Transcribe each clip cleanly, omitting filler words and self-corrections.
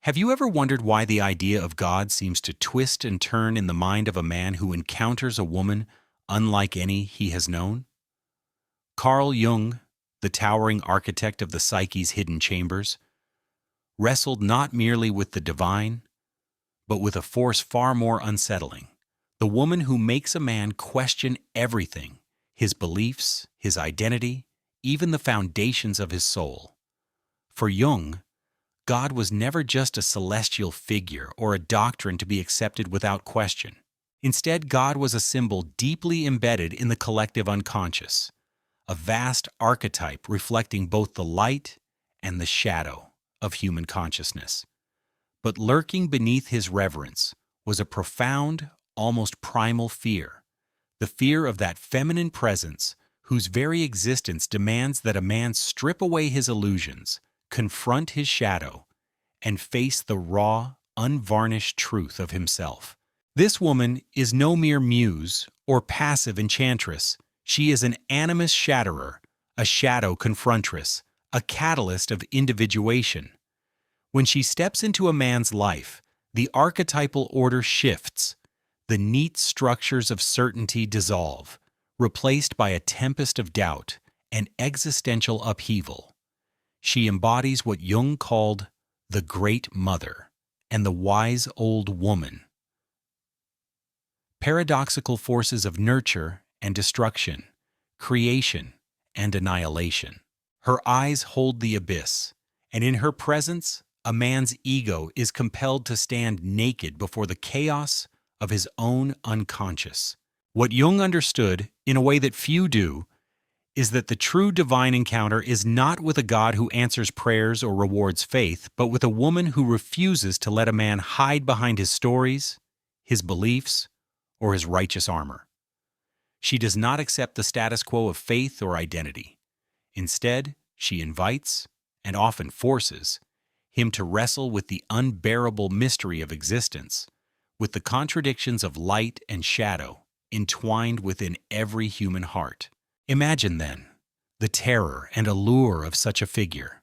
Have you ever wondered why the idea of God seems to twist and turn in the mind of a man who encounters a woman unlike any he has known? Carl Jung, the towering architect of the psyche's hidden chambers, wrestled not merely with the divine, but with a force far more unsettling, the woman who makes a man question everything, his beliefs, his identity, even the foundations of his soul. For Jung, God was never just a celestial figure or a doctrine to be accepted without question. Instead, God was a symbol deeply embedded in the collective unconscious, a vast archetype reflecting both the light and the shadow of human consciousness. But lurking beneath his reverence was a profound, almost primal fear, the fear of that feminine presence whose very existence demands that a man strip away his illusions, confront his shadow, and face the raw, unvarnished truth of himself. This woman is no mere muse or passive enchantress. She is an animus shatterer, a shadow confrontress, a catalyst of individuation. When she steps into a man's life, the archetypal order shifts. The neat structures of certainty dissolve, replaced by a tempest of doubt and existential upheaval. She embodies what Jung called the Great Mother and the Wise Old Woman. Paradoxical forces of nurture and destruction, creation and annihilation. Her eyes hold the abyss, and in her presence, a man's ego is compelled to stand naked before the chaos of his own unconscious. What Jung understood, in a way that few do, is that the true divine encounter is not with a God who answers prayers or rewards faith, but with a woman who refuses to let a man hide behind his stories, his beliefs, or his righteous armor. She does not accept the status quo of faith or identity. Instead, she invites, and often forces, him to wrestle with the unbearable mystery of existence, with the contradictions of light and shadow entwined within every human heart. Imagine, then, the terror and allure of such a figure.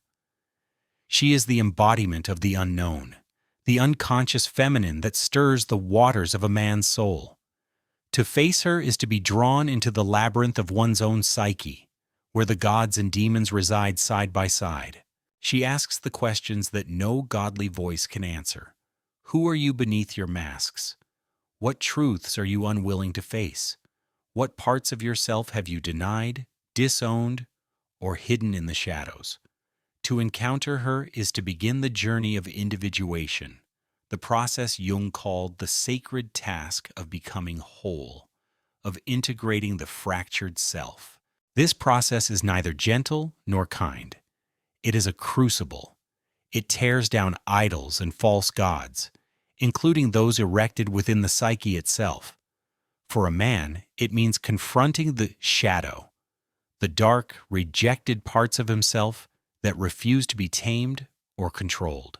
She is the embodiment of the unknown, the unconscious feminine that stirs the waters of a man's soul. To face her is to be drawn into the labyrinth of one's own psyche, where the gods and demons reside side by side. She asks the questions that no godly voice can answer. Who are you beneath your masks? What truths are you unwilling to face? What parts of yourself have you denied, disowned, or hidden in the shadows? To encounter her is to begin the journey of individuation, the process Jung called the sacred task of becoming whole, of integrating the fractured self. This process is neither gentle nor kind. It is a crucible. It tears down idols and false gods, including those erected within the psyche itself. For a man, it means confronting the shadow, the dark, rejected parts of himself that refuse to be tamed or controlled.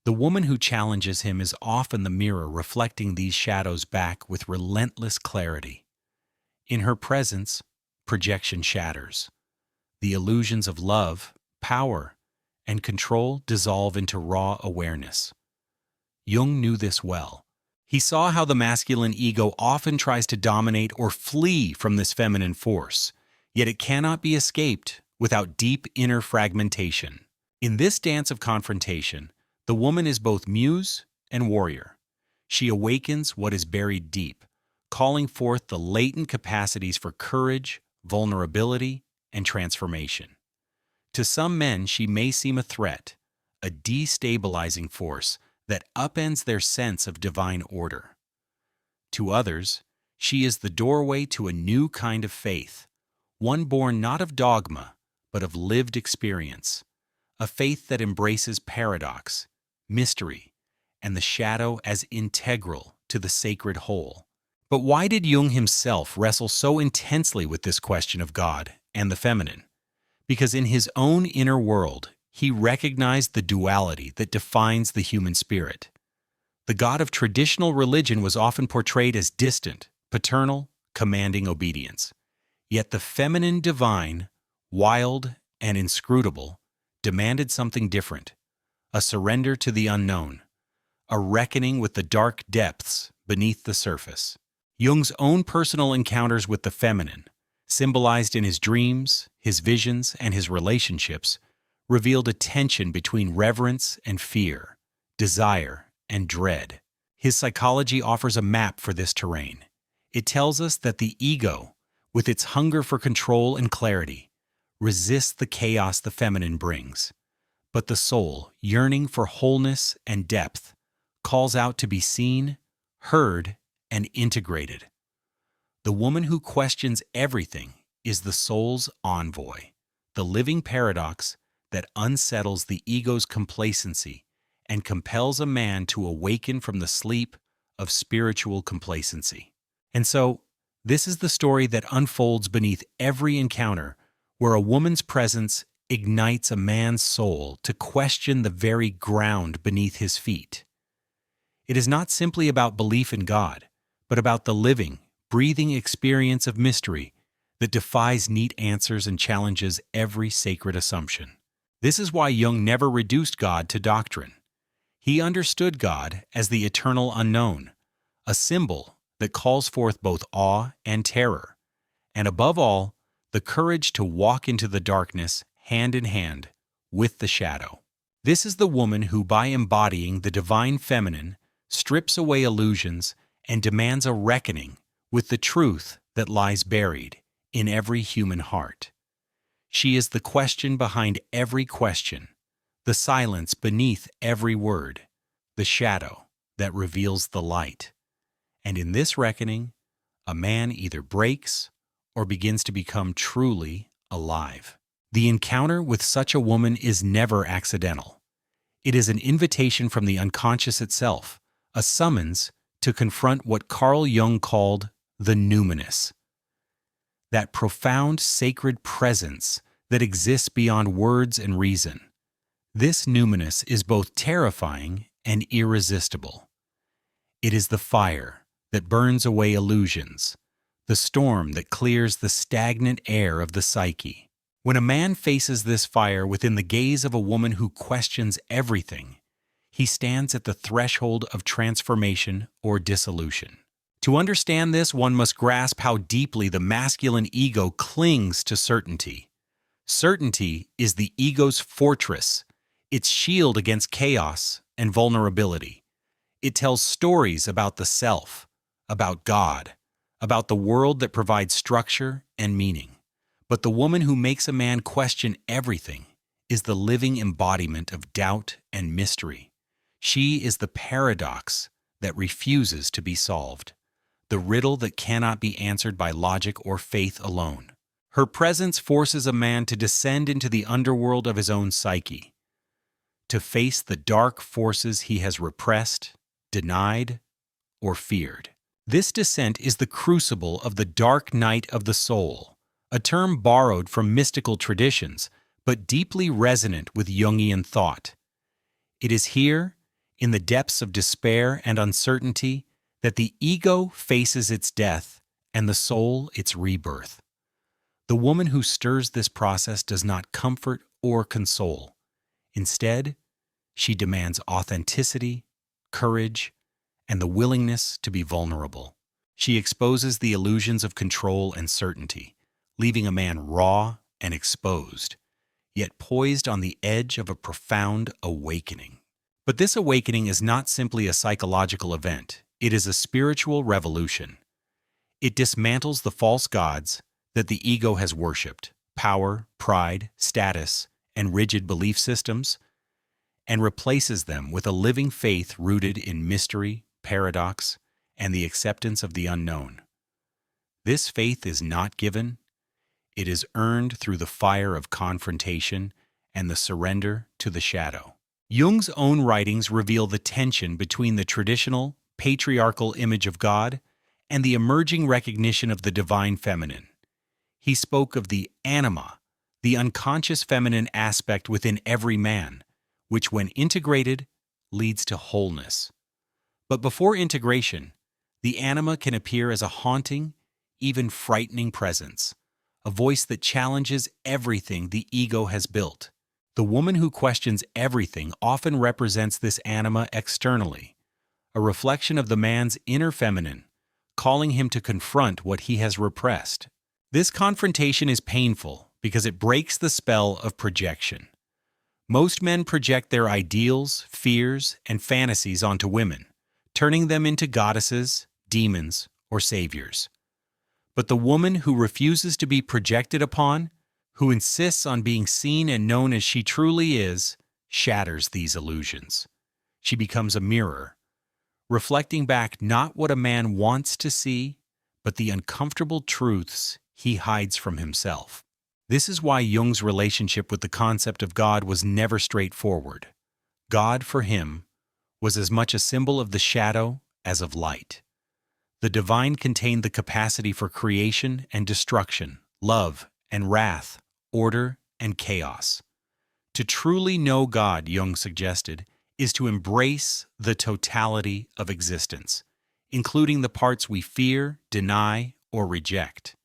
The woman who challenges him is often the mirror reflecting these shadows back with relentless clarity. In her presence, projection shatters. The illusions of love, power, and control dissolve into raw awareness. Jung knew this well. He saw how the masculine ego often tries to dominate or flee from this feminine force, yet it cannot be escaped without deep inner fragmentation. In this dance of confrontation, the woman is both muse and warrior. She awakens what is buried deep, calling forth the latent capacities for courage, vulnerability, and transformation. To some men, she may seem a threat, a destabilizing force that upends their sense of divine order. To others, she is the doorway to a new kind of faith, one born not of dogma, but of lived experience, a faith that embraces paradox, mystery, and the shadow as integral to the sacred whole. But why did Jung himself wrestle so intensely with this question of God and the feminine? Because in his own inner world, he recognized the duality that defines the human spirit. The God of traditional religion was often portrayed as distant, paternal, commanding obedience. Yet the feminine divine, wild and inscrutable, demanded something different, a surrender to the unknown, a reckoning with the dark depths beneath the surface. Jung's own personal encounters with the feminine, symbolized in his dreams, his visions, and his relationships, revealed a tension between reverence and fear, desire and dread. His psychology offers a map for this terrain. It tells us that the ego, with its hunger for control and clarity, resists the chaos the feminine brings. But the soul, yearning for wholeness and depth, calls out to be seen, heard, and integrated. The woman who questions everything is the soul's envoy, the living paradox that unsettles the ego's complacency and compels a man to awaken from the sleep of spiritual complacency. And so, this is the story that unfolds beneath every encounter where a woman's presence ignites a man's soul to question the very ground beneath his feet. It is not simply about belief in God, but about the living, breathing experience of mystery that defies neat answers and challenges every sacred assumption. This is why Jung never reduced God to doctrine. He understood God as the eternal unknown, a symbol that calls forth both awe and terror, and above all, the courage to walk into the darkness hand in hand with the shadow. This is the woman who, by embodying the divine feminine, strips away illusions and demands a reckoning with the truth that lies buried in every human heart. She is the question behind every question, the silence beneath every word, the shadow that reveals the light. And in this reckoning, a man either breaks or begins to become truly alive. The encounter with such a woman is never accidental. It is an invitation from the unconscious itself, a summons to confront what Carl Jung called the numinous, that profound sacred presence that exists beyond words and reason. This numinous is both terrifying and irresistible. It is the fire that burns away illusions, the storm that clears the stagnant air of the psyche. When a man faces this fire within the gaze of a woman who questions everything, he stands at the threshold of transformation or dissolution. To understand this, one must grasp how deeply the masculine ego clings to certainty. Certainty is the ego's fortress, its shield against chaos and vulnerability. It tells stories about the self, about God, about the world that provides structure and meaning. But the woman who makes a man question everything is the living embodiment of doubt and mystery. She is the paradox that refuses to be solved, the riddle that cannot be answered by logic or faith alone. Her presence forces a man to descend into the underworld of his own psyche, to face the dark forces he has repressed, denied, or feared. This descent is the crucible of the dark night of the soul, a term borrowed from mystical traditions, but deeply resonant with Jungian thought. It is here, in the depths of despair and uncertainty, that the ego faces its death and the soul its rebirth. The woman who stirs this process does not comfort or console. Instead, she demands authenticity, courage, and the willingness to be vulnerable. She exposes the illusions of control and certainty, leaving a man raw and exposed, yet poised on the edge of a profound awakening. But this awakening is not simply a psychological event, it is a spiritual revolution. It dismantles the false gods that the ego has worshipped, power, pride, status, and rigid belief systems, and replaces them with a living faith rooted in mystery, paradox, and the acceptance of the unknown. This faith is not given, it is earned through the fire of confrontation and the surrender to the shadow. Jung's own writings reveal the tension between the traditional, patriarchal image of God and the emerging recognition of the divine feminine. He spoke of the anima, the unconscious feminine aspect within every man, which when integrated leads to wholeness. But before integration, the anima can appear as a haunting, even frightening presence, a voice that challenges everything the ego has built. The woman who questions everything often represents this anima externally, a reflection of the man's inner feminine, calling him to confront what he has repressed. This confrontation is painful because it breaks the spell of projection. Most men project their ideals, fears, and fantasies onto women, turning them into goddesses, demons, or saviors. But the woman who refuses to be projected upon, who insists on being seen and known as she truly is, shatters these illusions. She becomes a mirror, reflecting back not what a man wants to see, but the uncomfortable truths he hides from himself. This is why Jung's relationship with the concept of God was never straightforward. God, for him, was as much a symbol of the shadow as of light. The divine contained the capacity for creation and destruction, love and wrath, order and chaos. To truly know God, Jung suggested, is to embrace the totality of existence, including the parts we fear, deny, or reject.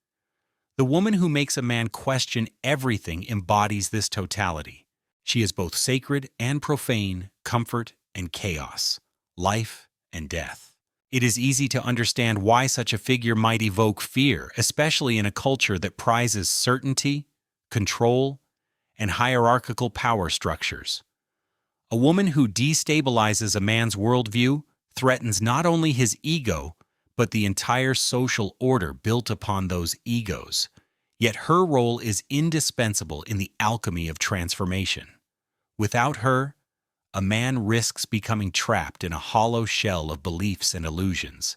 The woman who makes a man question everything embodies this totality. She is both sacred and profane, comfort and chaos, life and death. It is easy to understand why such a figure might evoke fear, especially in a culture that prizes certainty, control, and hierarchical power structures. A woman who destabilizes a man's worldview threatens not only his ego, but the entire social order built upon those egos. Yet her role is indispensable in the alchemy of transformation. Without her, a man risks becoming trapped in a hollow shell of beliefs and illusions,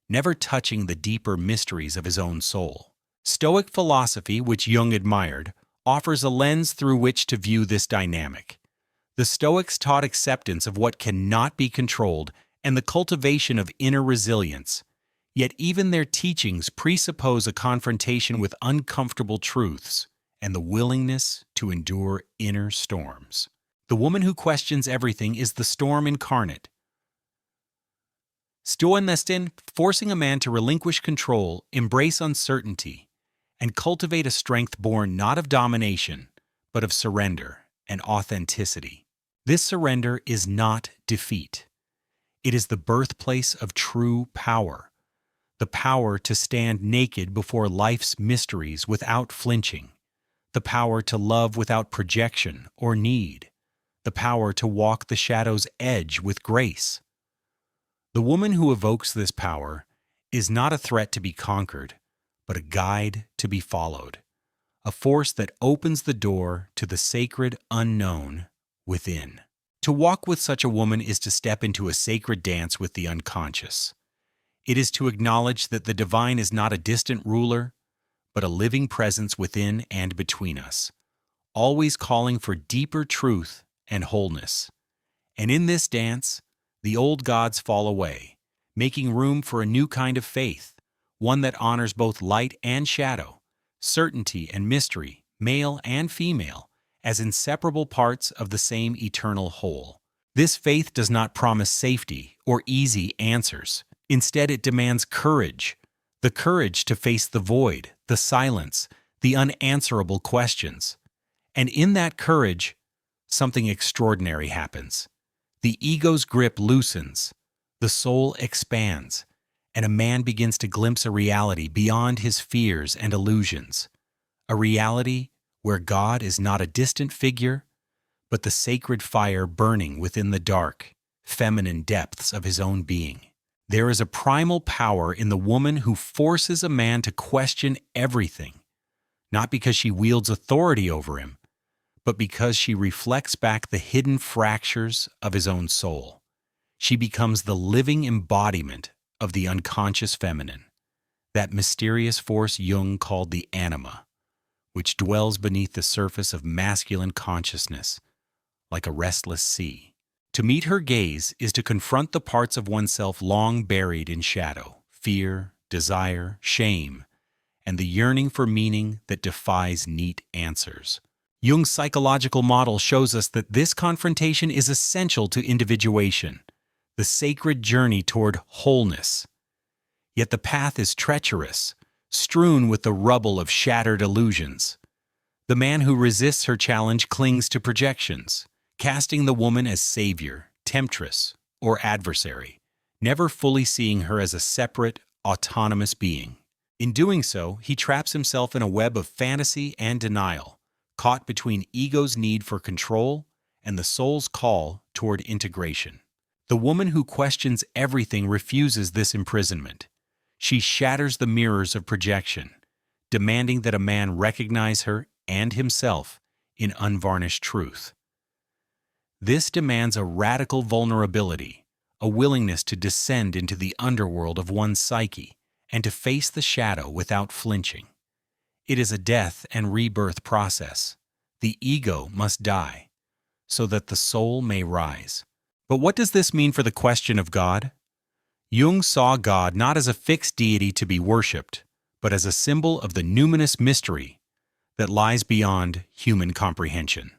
never touching the deeper mysteries of his own soul. Stoic philosophy, which Jung admired, offers a lens through which to view this dynamic. The Stoics taught acceptance of what cannot be controlled and the cultivation of inner resilience. Yet even their teachings presuppose a confrontation with uncomfortable truths and the willingness to endure inner storms. The woman who questions everything is the storm incarnate. Stoicism, forcing a man to relinquish control, embrace uncertainty, and cultivate a strength born not of domination, but of surrender and authenticity. This surrender is not defeat. It is the birthplace of true power. The power to stand naked before life's mysteries without flinching, the power to love without projection or need, the power to walk the shadow's edge with grace. The woman who evokes this power is not a threat to be conquered, but a guide to be followed, a force that opens the door to the sacred unknown within. To walk with such a woman is to step into a sacred dance with the unconscious. It is to acknowledge that the divine is not a distant ruler, but a living presence within and between us, always calling for deeper truth and wholeness. And in this dance, the old gods fall away, making room for a new kind of faith, one that honors both light and shadow, certainty and mystery, male and female, as inseparable parts of the same eternal whole. This faith does not promise safety or easy answers. Instead, it demands courage, the courage to face the void, the silence, the unanswerable questions. And in that courage, something extraordinary happens. The ego's grip loosens, the soul expands, and a man begins to glimpse a reality beyond his fears and illusions, a reality where God is not a distant figure, but the sacred fire burning within the dark, feminine depths of his own being. There is a primal power in the woman who forces a man to question everything, not because she wields authority over him, but because she reflects back the hidden fractures of his own soul. She becomes the living embodiment of the unconscious feminine, that mysterious force Jung called the anima, which dwells beneath the surface of masculine consciousness like a restless sea. To meet her gaze is to confront the parts of oneself long buried in shadow, fear, desire, shame, and the yearning for meaning that defies neat answers. Jung's psychological model shows us that this confrontation is essential to individuation, the sacred journey toward wholeness. Yet the path is treacherous, strewn with the rubble of shattered illusions. The man who resists her challenge clings to projections, casting the woman as savior, temptress, or adversary, never fully seeing her as a separate, autonomous being. In doing so, he traps himself in a web of fantasy and denial, caught between ego's need for control and the soul's call toward integration. The woman who questions everything refuses this imprisonment. She shatters the mirrors of projection, demanding that a man recognize her and himself in unvarnished truth. This demands a radical vulnerability, a willingness to descend into the underworld of one's psyche and to face the shadow without flinching. It is a death and rebirth process. The ego must die, so that the soul may rise. But what does this mean for the question of God? Jung saw God not as a fixed deity to be worshipped, but as a symbol of the numinous mystery that lies beyond human comprehension.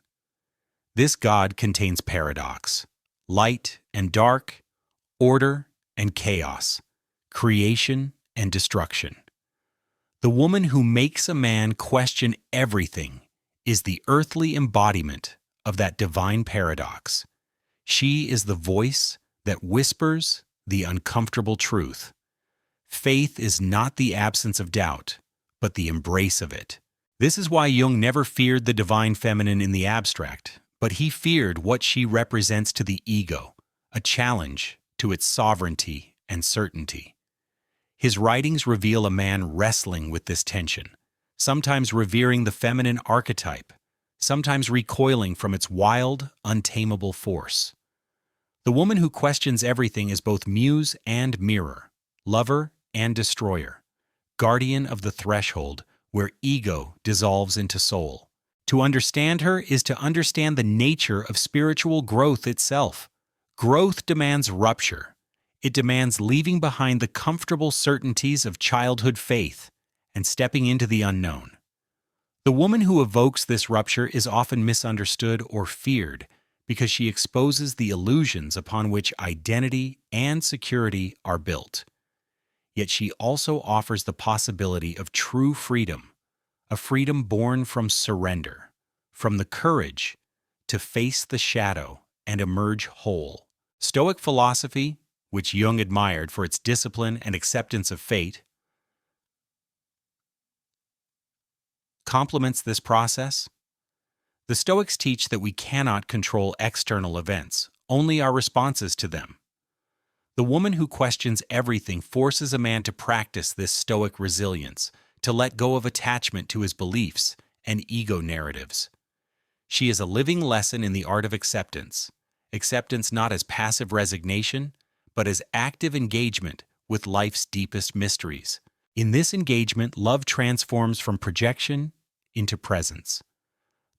This God contains paradox, light and dark, order and chaos, creation and destruction. The woman who makes a man question everything is the earthly embodiment of that divine paradox. She is the voice that whispers the uncomfortable truth. Faith is not the absence of doubt, but the embrace of it. This is why Jung never feared the divine feminine in the abstract, but he feared what she represents to the ego, a challenge to its sovereignty and certainty. His writings reveal a man wrestling with this tension, sometimes revering the feminine archetype, sometimes recoiling from its wild, untamable force. The woman who questions everything is both muse and mirror, lover and destroyer, guardian of the threshold where ego dissolves into soul. To understand her is to understand the nature of spiritual growth itself. Growth demands rupture. It demands leaving behind the comfortable certainties of childhood faith and stepping into the unknown. The woman who evokes this rupture is often misunderstood or feared because she exposes the illusions upon which identity and security are built. Yet she also offers the possibility of true freedom, a freedom born from surrender, from the courage to face the shadow and emerge whole. Stoic philosophy, which Jung admired for its discipline and acceptance of fate, complements this process. The Stoics teach that we cannot control external events, only our responses to them. The woman who questions everything forces a man to practice this Stoic resilience, to let go of attachment to his beliefs and ego narratives. She is a living lesson in the art of acceptance, acceptance not as passive resignation, but as active engagement with life's deepest mysteries. In this engagement, love transforms from projection into presence.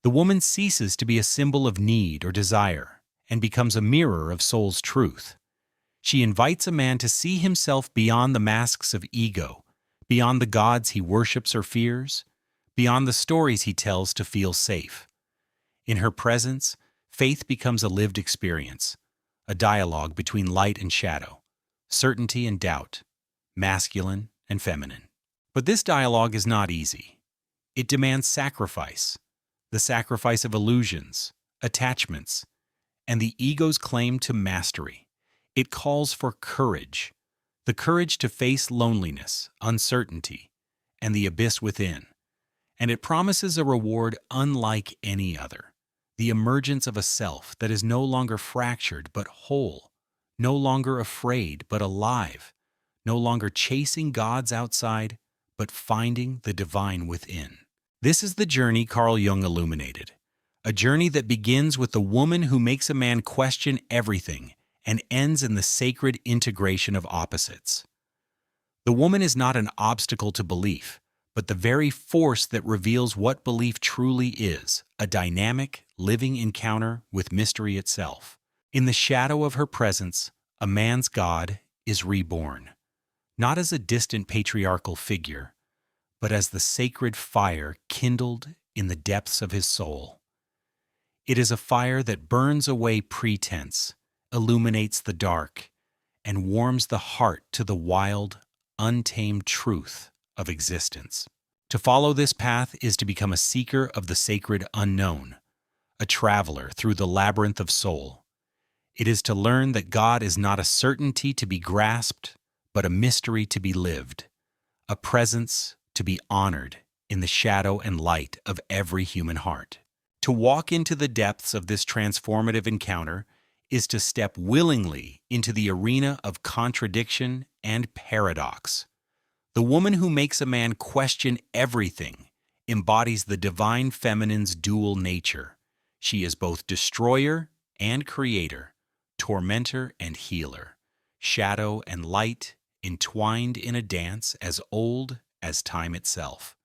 The woman ceases to be a symbol of need or desire and becomes a mirror of soul's truth. She invites a man to see himself beyond the masks of ego, beyond the gods he worships or fears, beyond the stories he tells to feel safe. In her presence, faith becomes a lived experience, a dialogue between light and shadow, certainty and doubt, masculine and feminine. But this dialogue is not easy. It demands sacrifice, the sacrifice of illusions, attachments, and the ego's claim to mastery. It calls for courage, the courage to face loneliness, uncertainty, and the abyss within. And it promises a reward unlike any other, the emergence of a self that is no longer fractured but whole, no longer afraid but alive, no longer chasing gods outside but finding the divine within. This is the journey Carl Jung illuminated, a journey that begins with the woman who makes a man question everything and ends in the sacred integration of opposites. The woman is not an obstacle to belief, but the very force that reveals what belief truly is, a dynamic, living encounter with mystery itself. In the shadow of her presence, a man's God is reborn, not as a distant patriarchal figure, but as the sacred fire kindled in the depths of his soul. It is a fire that burns away pretense, illuminates the dark, and warms the heart to the wild, untamed truth of existence. To follow this path is to become a seeker of the sacred unknown, a traveler through the labyrinth of soul. It is to learn that God is not a certainty to be grasped, but a mystery to be lived, a presence to be honored in the shadow and light of every human heart. To walk into the depths of this transformative encounter is to step willingly into the arena of contradiction and paradox. The woman who makes a man question everything embodies the divine feminine's dual nature. She is both destroyer and creator, tormentor and healer, shadow and light entwined in a dance as old as time itself.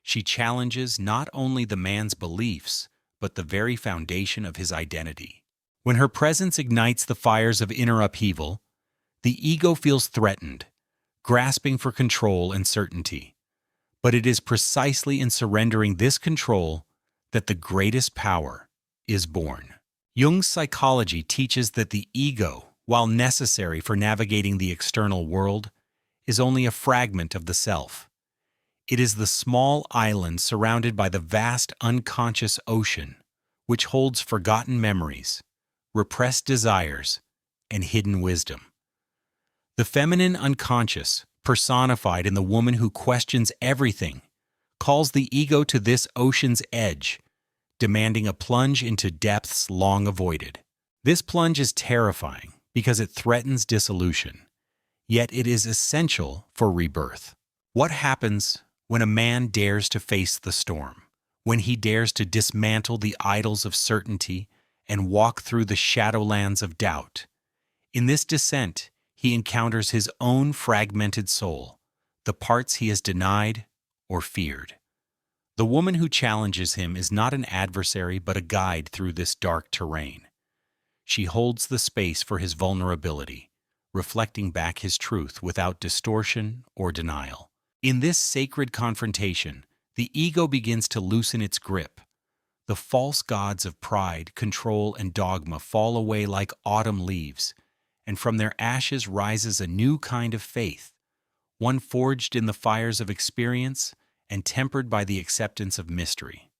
She challenges not only the man's beliefs, but the very foundation of his identity. When her presence ignites the fires of inner upheaval, the ego feels threatened, grasping for control and certainty. But it is precisely in surrendering this control that the greatest power is born. Jung's psychology teaches that the ego, while necessary for navigating the external world, is only a fragment of the self. It is the small island surrounded by the vast unconscious ocean, which holds forgotten memories, repressed desires, and hidden wisdom. The feminine unconscious, personified in the woman who questions everything, calls the ego to this ocean's edge, demanding a plunge into depths long avoided. This plunge is terrifying because it threatens dissolution, yet it is essential for rebirth. What happens when a man dares to face the storm, when he dares to dismantle the idols of certainty and walk through the shadowlands of doubt? In this descent, he encounters his own fragmented soul, the parts he has denied or feared. The woman who challenges him is not an adversary but a guide through this dark terrain. She holds the space for his vulnerability, reflecting back his truth without distortion or denial. In this sacred confrontation, the ego begins to loosen its grip. The false gods of pride, control, and dogma fall away like autumn leaves, and from their ashes rises a new kind of faith, one forged in the fires of experience and tempered by the acceptance of mystery.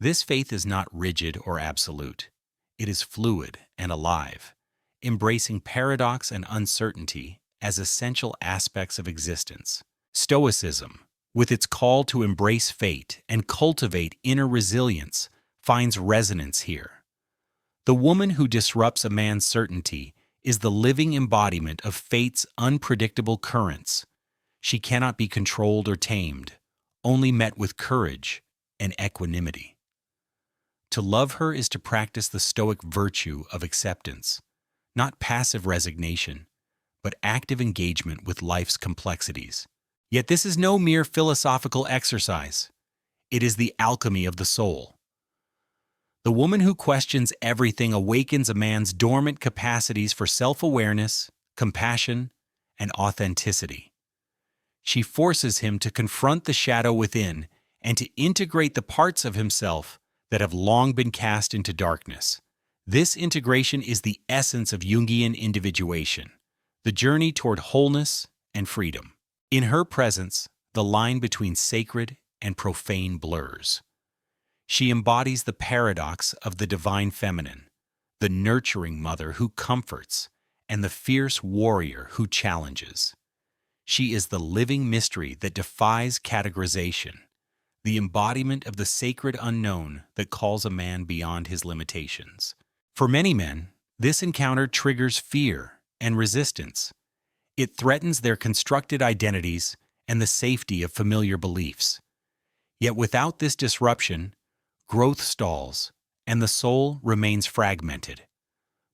This faith is not rigid or absolute. It is fluid and alive, embracing paradox and uncertainty as essential aspects of existence. Stoicism, with its call to embrace fate and cultivate inner resilience, finds resonance here. The woman who disrupts a man's certainty is the living embodiment of fate's unpredictable currents. She cannot be controlled or tamed, only met with courage and equanimity. To love her is to practice the Stoic virtue of acceptance, not passive resignation, but active engagement with life's complexities. Yet this is no mere philosophical exercise. It is the alchemy of the soul. The woman who questions everything awakens a man's dormant capacities for self-awareness, compassion, and authenticity. She forces him to confront the shadow within and to integrate the parts of himself that have long been cast into darkness. This integration is the essence of Jungian individuation, the journey toward wholeness and freedom. In her presence, the line between sacred and profane blurs. She embodies the paradox of the divine feminine, the nurturing mother who comforts, and the fierce warrior who challenges. She is the living mystery that defies categorization, the embodiment of the sacred unknown that calls a man beyond his limitations. For many men, this encounter triggers fear and resistance. It threatens their constructed identities and the safety of familiar beliefs. Yet without this disruption, growth stalls, and the soul remains fragmented.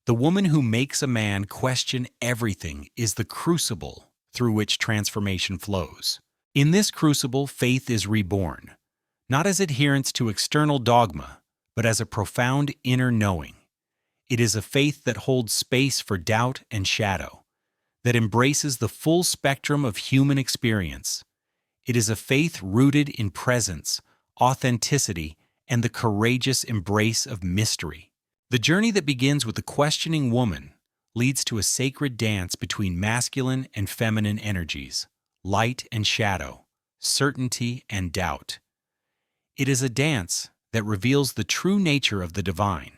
The woman who makes a man question everything is the crucible through which transformation flows. In this crucible, faith is reborn, not as adherence to external dogma, but as a profound inner knowing. It is a faith that holds space for doubt and shadow, that embraces the full spectrum of human experience. It is a faith rooted in presence, authenticity, and the courageous embrace of mystery. The journey that begins with the questioning woman leads to a sacred dance between masculine and feminine energies, light and shadow, certainty, and doubt. It is a dance that reveals the true nature of the divine,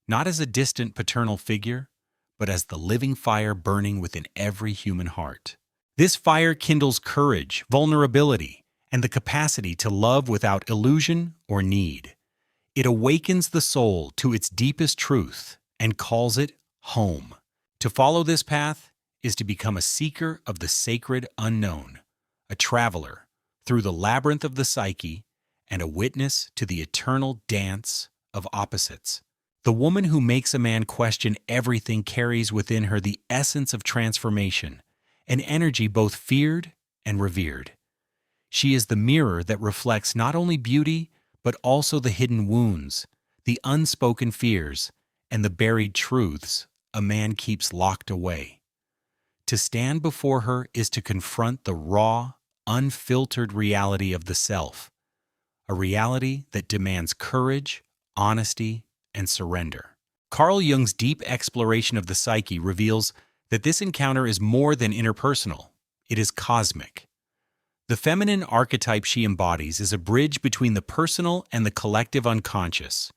not as a distant paternal figure, but as the living fire burning within every human heart. This fire kindles courage, vulnerability, and the capacity to love without illusion or need. It awakens the soul to its deepest truth and calls it home. To follow this path is to become a seeker of the sacred unknown, a traveler through the labyrinth of the psyche, and a witness to the eternal dance of opposites. The woman who makes a man question everything carries within her the essence of transformation, an energy both feared and revered. She is the mirror that reflects not only beauty, but also the hidden wounds, the unspoken fears, and the buried truths a man keeps locked away. To stand before her is to confront the raw, unfiltered reality of the self, a reality that demands courage, honesty, and surrender. Carl Jung's deep exploration of the psyche reveals that this encounter is more than interpersonal, it is cosmic. The feminine archetype she embodies is a bridge between the personal and the collective unconscious,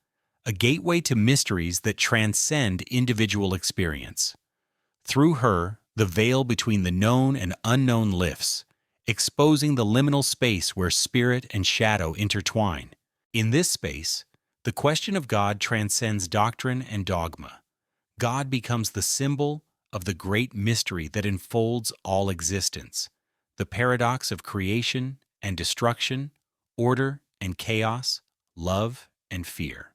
a gateway to mysteries that transcend individual experience. Through her, the veil between the known and unknown lifts, exposing the liminal space where spirit and shadow intertwine. In this space, the question of God transcends doctrine and dogma. God becomes the symbol of the great mystery that enfolds all existence, the paradox of creation and destruction, order and chaos, love and fear.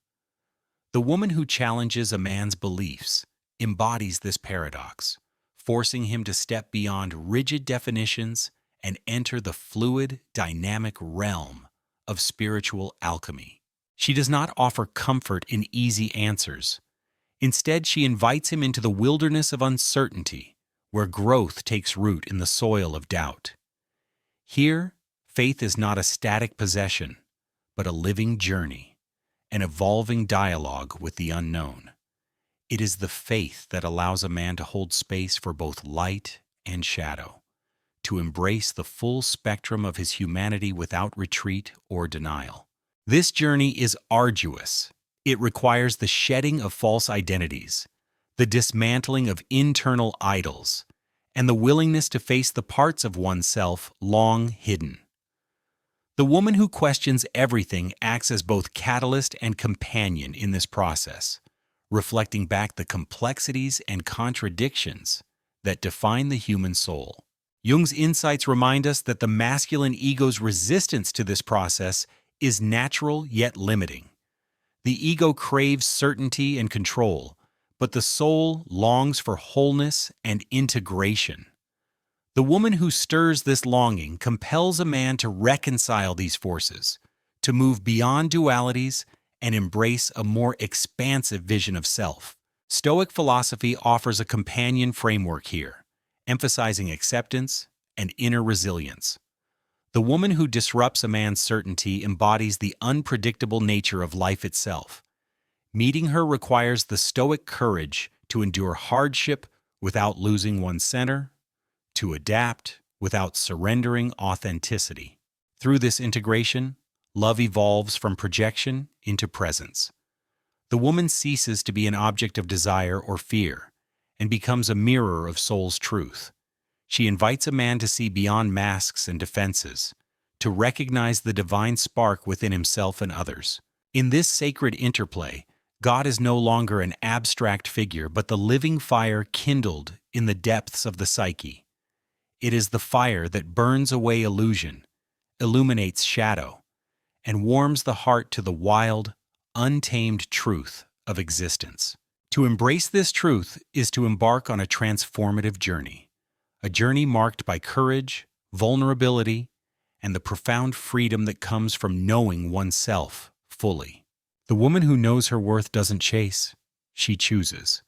The woman who challenges a man's beliefs embodies this paradox, forcing him to step beyond rigid definitions and enter the fluid, dynamic realm of spiritual alchemy. She does not offer comfort in easy answers. Instead, she invites him into the wilderness of uncertainty, where growth takes root in the soil of doubt. Here, faith is not a static possession, but a living journey, an evolving dialogue with the unknown. It is the faith that allows a man to hold space for both light and shadow, to embrace the full spectrum of his humanity without retreat or denial. This journey is arduous. It requires the shedding of false identities, the dismantling of internal idols, and the willingness to face the parts of oneself long hidden. The woman who questions everything acts as both catalyst and companion in this process, reflecting back the complexities and contradictions that define the human soul. Jung's insights remind us that the masculine ego's resistance to this process is natural yet limiting. The ego craves certainty and control, but the soul longs for wholeness and integration. The woman who stirs this longing compels a man to reconcile these forces, to move beyond dualities and embrace a more expansive vision of self. Stoic philosophy offers a companion framework here, emphasizing acceptance and inner resilience. The woman who disrupts a man's certainty embodies the unpredictable nature of life itself. Meeting her requires the stoic courage to endure hardship without losing one's center, to adapt without surrendering authenticity. Through this integration, love evolves from projection into presence. The woman ceases to be an object of desire or fear and becomes a mirror of soul's truth. She invites a man to see beyond masks and defenses, to recognize the divine spark within himself and others. In this sacred interplay, God is no longer an abstract figure, but the living fire kindled in the depths of the psyche. It is the fire that burns away illusion, illuminates shadow, and warms the heart to the wild, untamed truth of existence. To embrace this truth is to embark on a transformative journey, a journey marked by courage, vulnerability, and the profound freedom that comes from knowing oneself fully. The woman who knows her worth doesn't chase, she chooses.